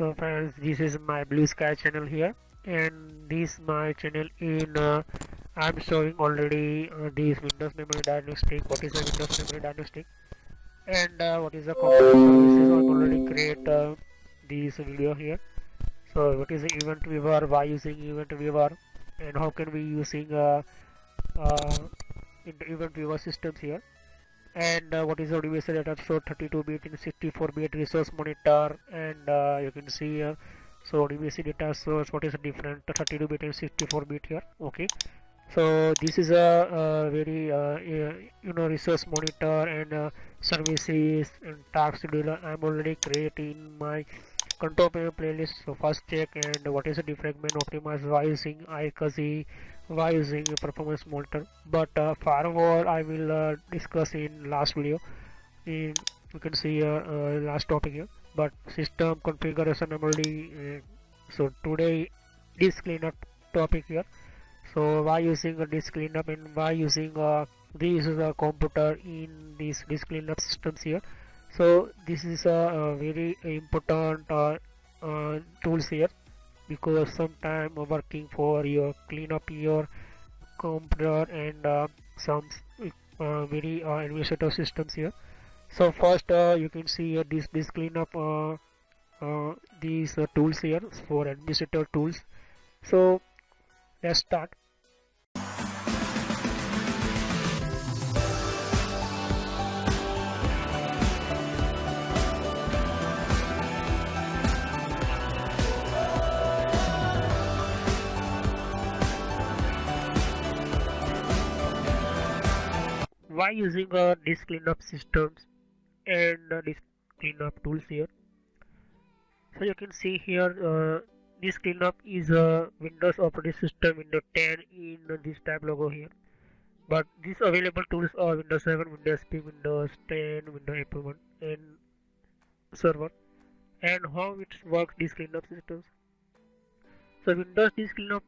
So friends, this is my Blue Sky channel here, and this my channel in I'm showing already this Windows Memory Diagnostic. What is a Windows Memory Diagnostic, and what is the computer services? I've already create this video here. So what is the Event Viewer? Why using Event Viewer, and how can we using uh, in the Event Viewer systems here? And what is the universal data store 32-bit in 64-bit resource monitor, and you can see here. So DVC data source, what is the different 32-bit and 64-bit here? Okay, so this is a very resource monitor and services and task scheduler. I'm already creating my control panel playlist. So first check and what is the defragment optimize why using iCuzy, why using performance monitor. But firewall I will discuss in last video. In you can see last topic here. But system configuration I'm already. So today this cleanup topic here. So why using a disk cleanup and why using this is a computer in these disk cleanup systems here. So this is a very important tools here, because sometime working for your clean up your computer and some very administrative systems here. So first you can see this clean up these tools here for administrative tools. So let's start. Why using disk cleanup systems and disk cleanup tools here? So you can see here this cleanup is a Windows operating system Windows 10 in this type logo here. But these available tools are Windows 7, Windows XP, Windows 10, Windows 8.1 and server. And how it works this cleanup systems. So Windows disk cleanup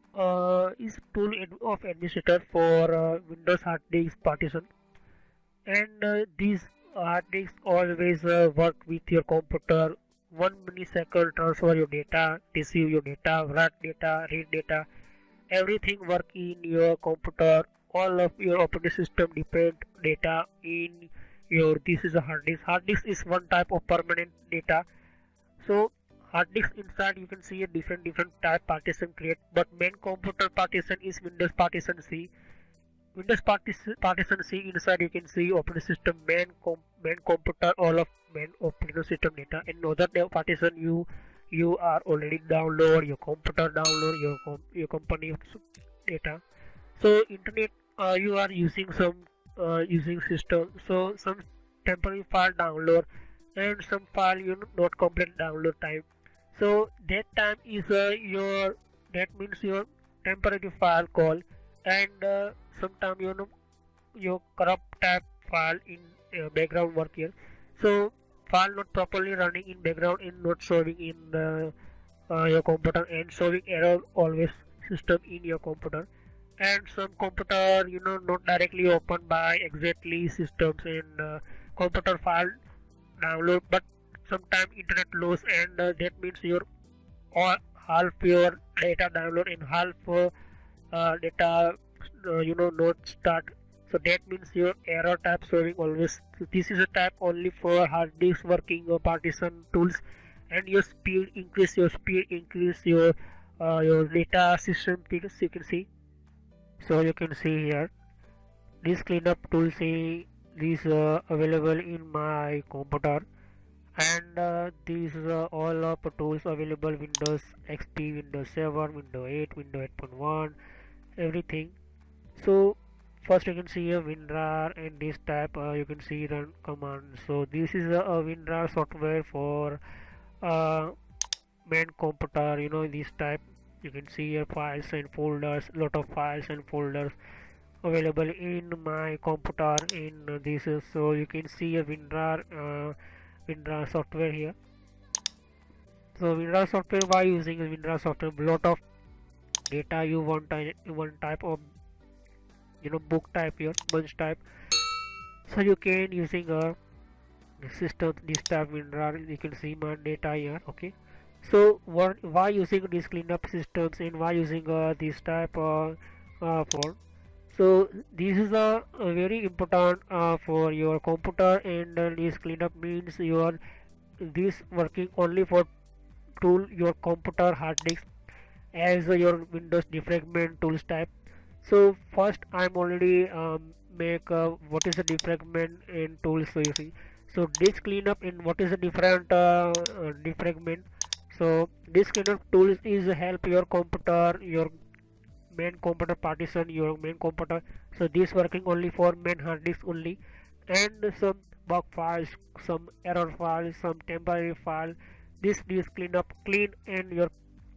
is tool of administrator for Windows hard disk partition, and these hard disks always work with your computer. 1 millisecond transfer your data, receive your data, write data, read data, everything work in your computer. All of your operating system depend data in your this is a hard disk. Hard disk is one type of permanent data. So hard disk inside you can see a different type partition create, but main computer partition is Windows partition C. Windows partition C inside you can see operating system main computer, all of main operating system data, and other partition you are already download your computer, download your company data. So internet you are using some using system, so some temporary file download and some file you not complete download time. So that time is your that means your temporary file call, and sometime your corrupt tab file in background work here. So file not properly running in background and not showing in your computer, and showing error always system in your computer. And some computer not directly opened by exactly systems and computer file download, but sometime internet loss, and that means your or half your data download and half data not start. So that means your error type showing always. So this is a type only for hard disk working partition tools, and your speed increase your data system speed, you can see. So you can see here this cleanup tools is available in my computer, and these are all of the tools available Windows XP, Windows 7, Windows 8, Windows 8.1, everything. So first you can see a WinRAR, and this type you can see run command. So this is a WinRAR software for uh, main computer. This type you can see here files and folders, lot of files and folders available in my computer in this so you can see a WinRAR software here. So WinRAR software, why using a WinRAR software? Lot of data you want one type of book type here, bunch type. So you can using a system this type WinRAR, you can see my data here. Okay, So why using these cleanup systems and why using this type for? So this is a very important for your computer, and this cleanup means your this working only for tool your computer hard disk as your Windows defragment tools type. So first I'm already make what is the defragment in tools. So you see, so disk cleanup in what is the different defragment. So disk cleanup tools is help your computer, your main computer partition, your main computer. So this working only for main hard disk only, and some bug files, some error files, some temporary file. This disk cleanup clean, and your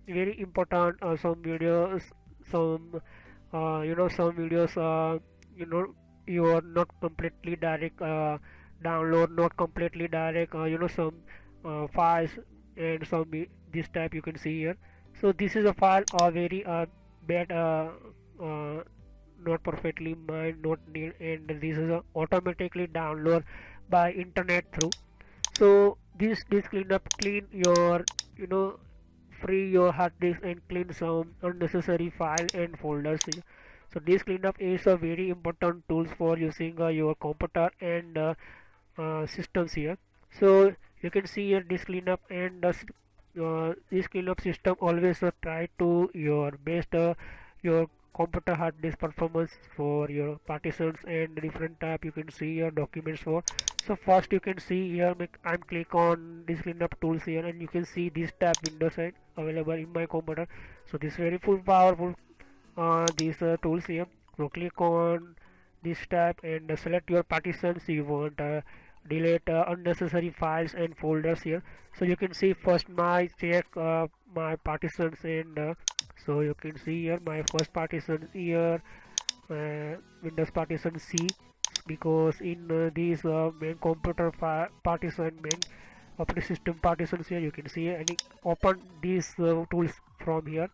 very important some videos, some some videos you are not completely direct download, not completely direct some files, and some this type you can see here. So this is a file very bad uh, not perfectly mined, not need, and this is a automatically download by internet through. So this cleanup clean your free your hard disk and clean some unnecessary file and folders. So this cleanup is a very important tools for using your computer and systems here. So you can see here this cleanup, and this cleanup system always try to your best your computer hard disk performance for your partitions and different type. You can see your documents for. So first you can see here I'm click on this cleanup tools here, and you can see this tab window side available in my computer. So this very full powerful these tools here. So click on this tab and select your partitions you want. Delete unnecessary files and folders here. So you can see first my check my partitions, and so you can see here my first partition here, Windows partition C, because in these main computer partition, main operating system partitions here, you can see and open these tools from here.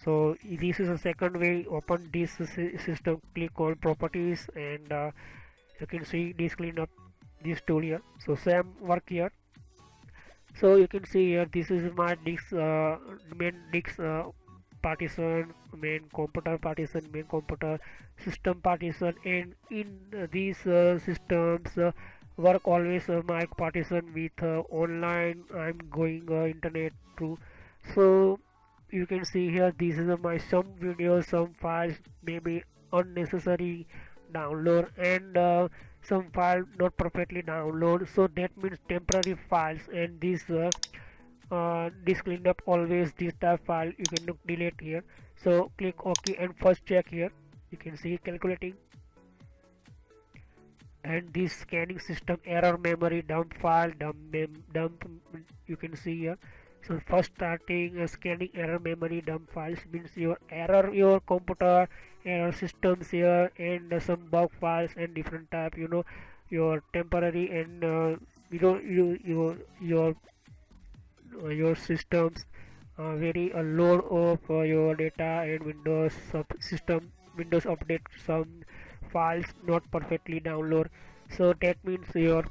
So this is a second way. Open this system, click on properties, and you can see this cleanup this tool here. So same work here. So you can see here this is my disk main disk partition, main computer partition, main computer system partition, and in these systems work always my partition with online. I'm going internet through. So you can see here this is my some videos, some files maybe unnecessary download, and some file not perfectly download. So that means temporary files, and this cleanup always this type file you can delete here. So click OK and first check here. You can see calculating, and this scanning system error memory dump file dump you can see here. So first starting scanning error memory dump files means your error your computer error systems here, and some bug files and different type your temporary, and your systems very a load of your data, and Windows system Windows update some files not perfectly download. So that means your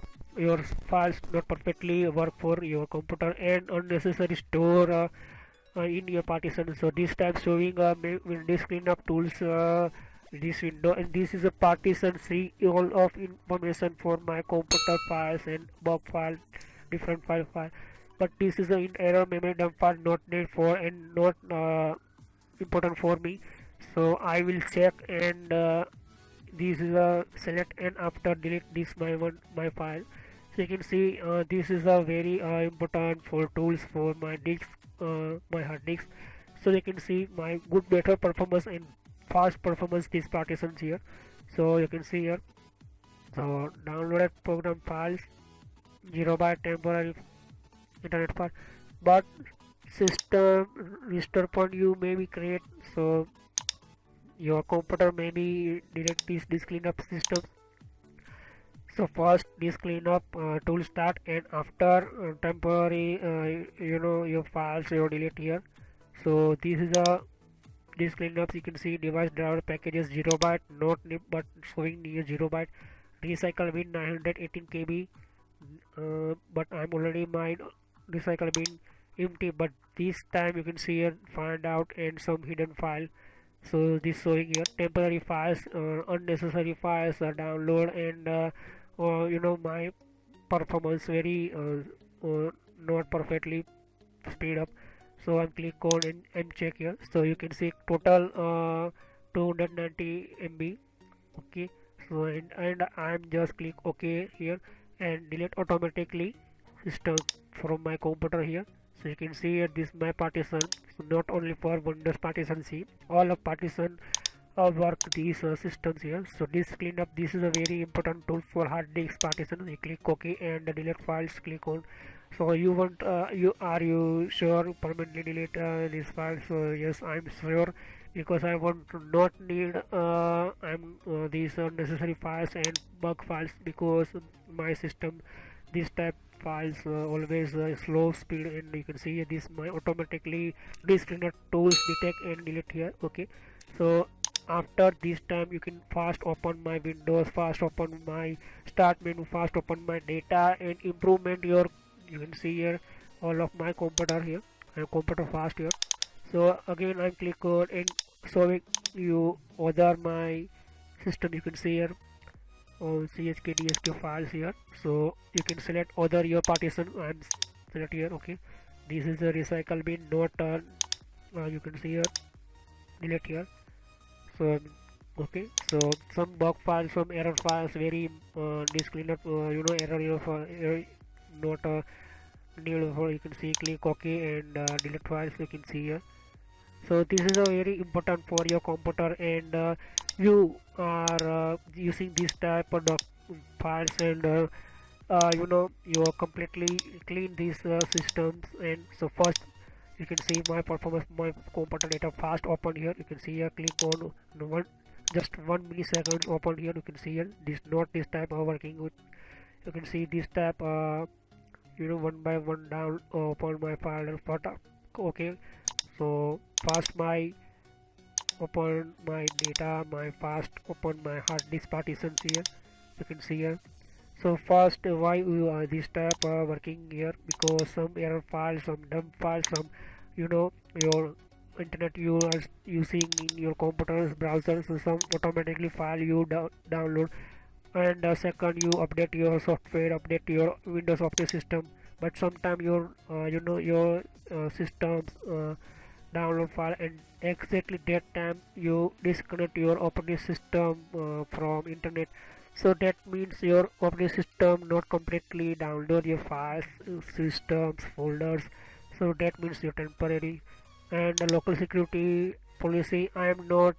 files not perfectly work for your computer, and unnecessary store in your partition. So this time showing this cleanup tools this window, and this is a partition. See all of information for my computer files and bug file, different file, but this is an error memory dump file not need for and not important for me. So I will check, and this is a select, and after delete this my file. So you can see this is a very important for tools for my disk, my hard disk. So you can see my good better performance and fast performance these partitions here. So you can see here, so downloaded program files 0 byte temporary internet file, but system restore point you maybe create. So your computer maybe delete this cleanup system. So first this cleanup tool start, and after temporary your files you delete here. So this is a this cleanups you can see device driver packages 0 byte not but showing near 0 byte, recycle bin 918 KB, but I'm already mine recycle bin empty, but this time you can see here find out and some hidden file. So this showing here temporary files, unnecessary files, download, and my performance very not perfectly speed up. So I'm click on and check here, so you can see total 290 MB. Okay, so and I'm just click OK here and delete automatically system from my computer here. So you can see here this my partition, so not only for Windows partition C, all of partition work these systems here. So this cleanup, this is a very important tool for hard disk partition. You click OK and delete files, click on. So you want you sure permanently delete these files? So yes, I'm sure, because I want to not need these unnecessary files and bug files, because my system this type files always slow speed. And you can see this my automatically this cleaner tools detect and delete here. Okay, so after this time you can fast open my Windows, fast open my start menu, fast open my data and improvement your. You can see here all of my computer here, and computer fast here. So again I'm click on and showing you other my system. You can see here on chkdsk files here, so you can select other your partition. I'm select here. Okay, this is a recycle bin, not you can see here delete here. So okay, so some bug files, some error files, very disk cleanup, error not need for. You can see click OK and delete files. You can see here. So this is a very important for your computer, and you are using this type of files, and you are completely clean these systems. And so first you can see my performance, my computer data fast open here. You can see here click on one, just 1 millisecond open here. You can see here this not this type of working with. You can see this type one by one down open my file and photo. Okay, so fast my open my data, my fast open my hard disk partitions here. You can see here. So first why you are this type working here, because some error files, some dump files, some your internet you are using in your computer's browser, so some automatically file you download. And second, you update your software, update your Windows operating system, but sometime your your systems download file, and exactly that time you disconnect your operating system from internet. So that means your operating system not completely download your files, systems, folders. So that means you're temporary. And the local security policy I am not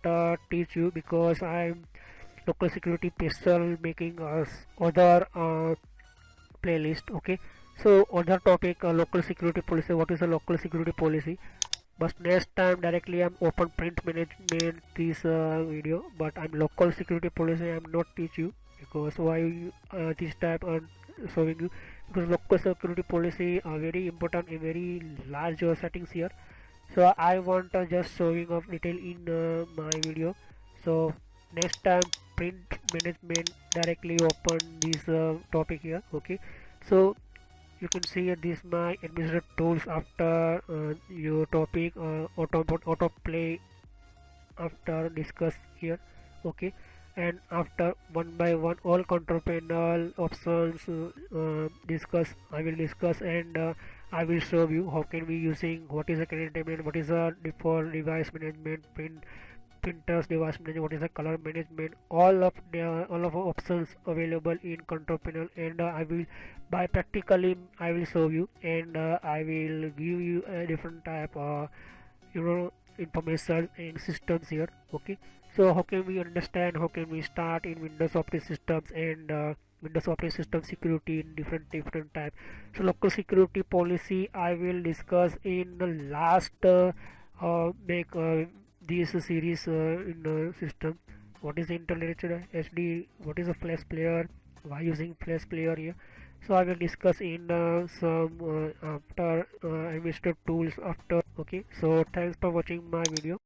teach you, because I'm local security special making us other playlist. Okay, so other topic, local security policy. What is a local security policy? But next time directly I'm open print management this video, but I'm local security policy I'm not teach you, because why this type I'm showing you, because local security policy are very important in very large settings here. So I want just showing of detail in my video. So next time print management directly open this topic here. Okay, so you can see this my administrative tools after your topic auto play after discuss here. Okay, and after one by one all control panel options discuss, I will discuss, and I will show you how can we using, what is a containment, what is a default device management, printers device management, what is a color management, all of options available in control panel. And I will by practically I will show you, and I will give you a different type information and systems here. Okay, so how can we understand, how can we start in Windows operating systems, and Windows operating system security in different type. So local security policy I will discuss in the last make this series in the system. What is intellectual HD, what is a flash player, why using flash player here. So I will discuss in some after administrative tools after. Okay, so thanks for watching my video.